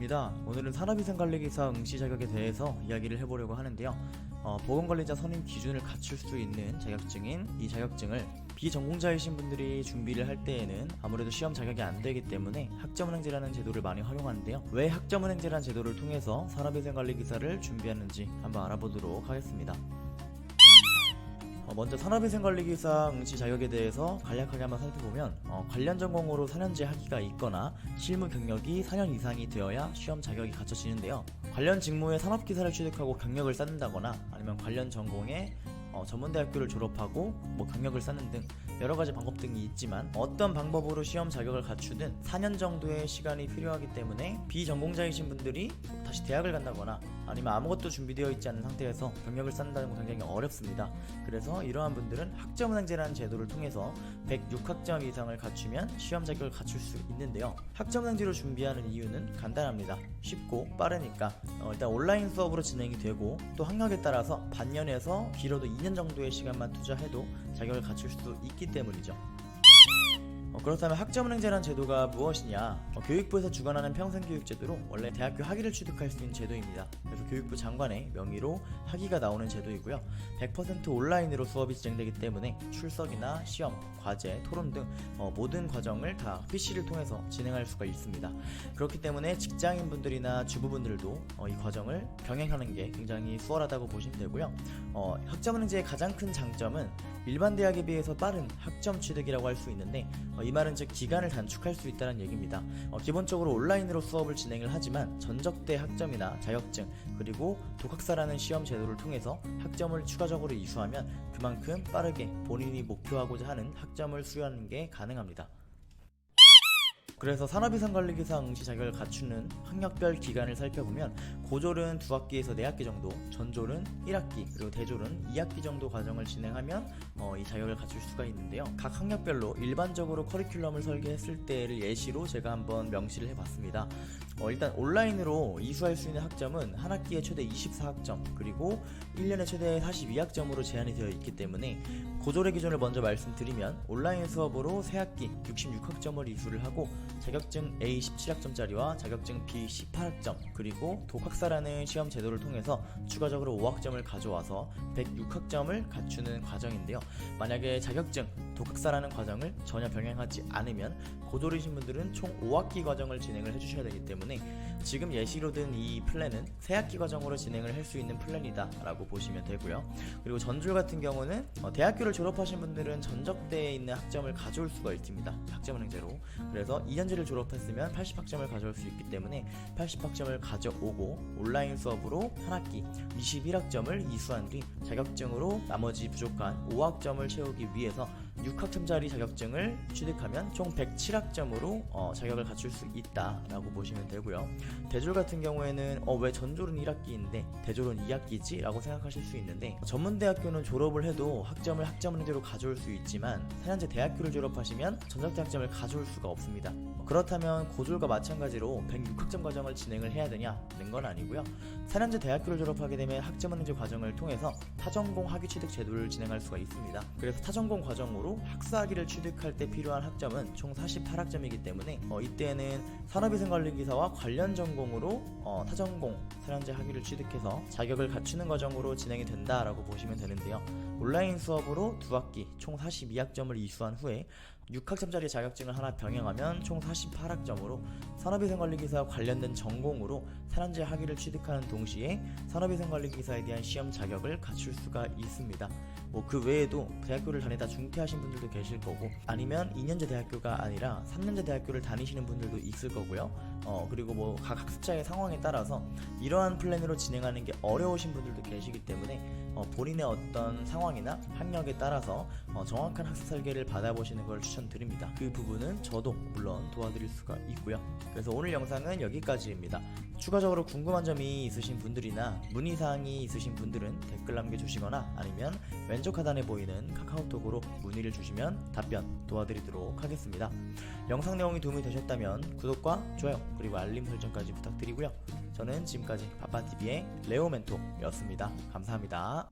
반갑습니다. 오늘은 산업위생관리기사 응시 자격에 대해서 이야기를 해보려고 하는데요. 보건관리자 선임 기준을 갖출 수 있는 자격증인 이 자격증을 비전공자이신 분들이 준비를 할 때에는 아무래도 시험 자격이 안 되기 때문에 학점은행제라는 제도를 많이 활용하는데요. 왜 학점은행제라는 제도를 통해서 산업위생관리기사를 준비하는지 한번 알아보도록 하겠습니다. 먼저 산업위생관리기사 응시 자격에 대해서 간략하게 한번 살펴보면 관련 전공으로 4년제 학위가 있거나 실무 경력이 4년 이상이 되어야 시험 자격이 갖춰지는데요. 관련 직무에 산업기사를 취득하고 경력을 쌓는다거나 아니면 관련 전공에 전문대학교를 졸업하고 경력을 쌓는 등 여러가지 방법 등이 있지만 어떤 방법으로 시험 자격을 갖추든 4년 정도의 시간이 필요하기 때문에 비전공자이신 분들이 다시 대학을 간다거나 아니면 아무것도 준비되어 있지 않은 상태에서 경력을 쌓는다는 건 굉장히 어렵습니다. 그래서 이러한 분들은 학점은행제라는 제도를 통해서 106학점 이상을 갖추면 시험 자격을 갖출 수 있는데요. 학점은행제로 준비하는 이유는 간단합니다. 쉽고 빠르니까 일단 온라인 수업으로 진행이 되고 또 학력에 따라서 반년에서 길어도 2년 정도의 시간만 투자해도 자격을 갖출 수 있기 때문이죠. 그렇다면 학점은행제라는 제도가 무엇이냐? 교육부에서 주관하는 평생교육제도로 원래 대학교 학위를 취득할 수 있는 제도입니다. 그래서 교육부 장관의 명의로 학위가 나오는 제도이고요. 100% 온라인으로 수업이 진행되기 때문에 출석이나 시험, 과제, 토론 등 모든 과정을 다 PC를 통해서 진행할 수가 있습니다. 그렇기 때문에 직장인분들이나 주부분들도 이 과정을 병행하는 게 굉장히 수월하다고 보시면 되고요. 학점은행제의 가장 큰 장점은 일반 대학에 비해서 빠른 학점 취득이라고 할 수 있는데 이 말은 즉 기간을 단축할 수 있다는 얘기입니다. 기본적으로 온라인으로 수업을 진행을 하지만 전적대 학점이나 자격증 그리고 독학사라는 시험 제도를 통해서 학점을 추가적으로 이수하면 그만큼 빠르게 본인이 목표하고자 하는 학점을 수료하는 게 가능합니다. 그래서 산업위생관리기사 응시 자격을 갖추는 학력별 기간을 살펴보면 고졸은 2학기에서 4학기 정도, 전졸은 1학기, 그리고 대졸은 2학기 정도 과정을 진행하면 이 자격을 갖출 수가 있는데요. 각 학력별로 일반적으로 커리큘럼을 설계했을 때를 예시로 제가 한번 명시를 해봤습니다. 일단 온라인으로 이수할 수 있는 학점은 한 학기에 최대 24학점 그리고 1년에 최대 42학점으로 제한이 되어 있기 때문에 고졸의 기준을 먼저 말씀드리면 온라인 수업으로 3학기 66학점을 이수를 하고 자격증 A 17학점짜리와 자격증 B 18학점 그리고 독학사라는 시험 제도를 통해서 추가적으로 5학점을 가져와서 106학점을 갖추는 과정인데요. 만약에 자격증, 독학사라는 과정을 전혀 병행하지 않으면 고졸이신 분들은 총 5학기 과정을 진행을 해주셔야 되기 때문에 지금 예시로 든 이 플랜은 3학기 과정으로 진행을 할 수 있는 플랜이다 라고 보시면 되고요. 그리고 전졸 같은 경우는 대학교를 졸업하신 분들은 전적대에 있는 학점을 가져올 수가 있습니다. 학점은행제로. 그래서 2년제를 졸업했으면 80학점을 가져올 수 있기 때문에 80학점을 가져오고 온라인 수업으로 한 학기 21학점을 이수한 뒤 자격증으로 나머지 부족한 5학점을 채우기 위해서 6학점짜리 자격증을 취득하면 총 107학점으로 자격을 갖출 수 있다라고 보시면 되고요. 대졸 같은 경우에는 왜 전졸은 1학기인데 대졸은 2학기지? 라고 생각하실 수 있는데 전문대학교는 졸업을 해도 학점을 학점은행제로 가져올 수 있지만 4년제 대학교를 졸업하시면 전적대 학점을 가져올 수가 없습니다. 그렇다면 고졸과 마찬가지로 106학점 과정을 진행을 해야 되냐는 건 아니고요. 4년제 대학교를 졸업하게 되면 학점은행제 과정을 통해서 타전공 학위 취득 제도를 진행할 수가 있습니다. 그래서 타전공 과정으로 학사학위를 취득할 때 필요한 학점은 총 48학점이기 때문에 이때는 산업위생관리기사와 관련 전공으로 타전공 4년제 학위를 취득해서 자격을 갖추는 과정으로 진행이 된다라고 보시면 되는데요. 온라인 수업으로 2학기 총 42학점을 이수한 후에 6학점짜리 자격증을 하나 병행하면 총 48학점으로 산업위생관리기사와 관련된 전공으로 4년제 학위를 취득하는 동시에 산업위생관리기사에 대한 시험 자격을 갖출 수가 있습니다. 그 외에도 대학교를 다니다 중퇴하신 분들도 계실 거고 아니면 2년제 대학교가 아니라 3년제 대학교를 다니시는 분들도 있을 거고요. 그리고 각 학습자의 상황에 따라서 이러한 플랜으로 진행하는 게 어려우신 분들도 계시기 때문에 본인의 어떤 상황이나 학력에 따라서 정확한 학습 설계를 받아보시는 걸 추천드립니다. 그 부분은 저도 물론 도와드릴 수가 있고요. 그래서 오늘 영상은 여기까지입니다. 추가적으로 궁금한 점이 있으신 분들이나 문의사항이 있으신 분들은 댓글 남겨주시거나 아니면 왼쪽 하단에 보이는 카카오톡으로 문의를 주시면 답변 도와드리도록 하겠습니다. 영상 내용이 도움이 되셨다면 구독과 좋아요 그리고 알림 설정까지 부탁드리고요. 저는 지금까지 바빠TV의 레오멘토였습니다. 감사합니다.